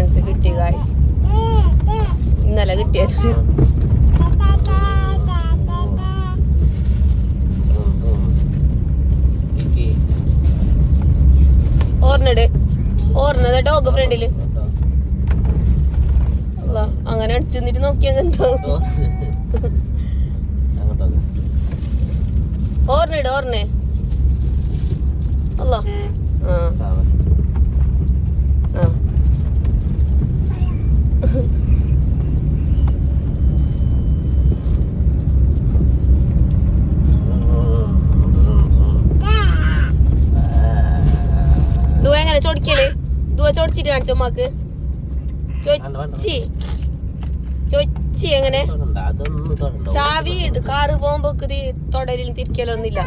Licence കിട്ടി guys, ഇന്നലെ കിട്ടിയത്. ഓർണത് ഡോഗ് ഫ്രണ്ടില് അങ്ങനെ അടിച്ചു നിന്നിട്ട് നോക്കിയാ എന്തോ. ഓർണേ അല്ല ദുവ എങ്ങനെ ചോദിക്കല്? ദുവ ചോദിച്ചിട്ട് കാണിച്ചോ ഉമ്മാക്ക്. ചോദിച്ചി എങ്ങനെ ചാവി കാറ് പോകുമ്പോ തൊടലിൽ തിരിക്കലൊന്നുമില്ല.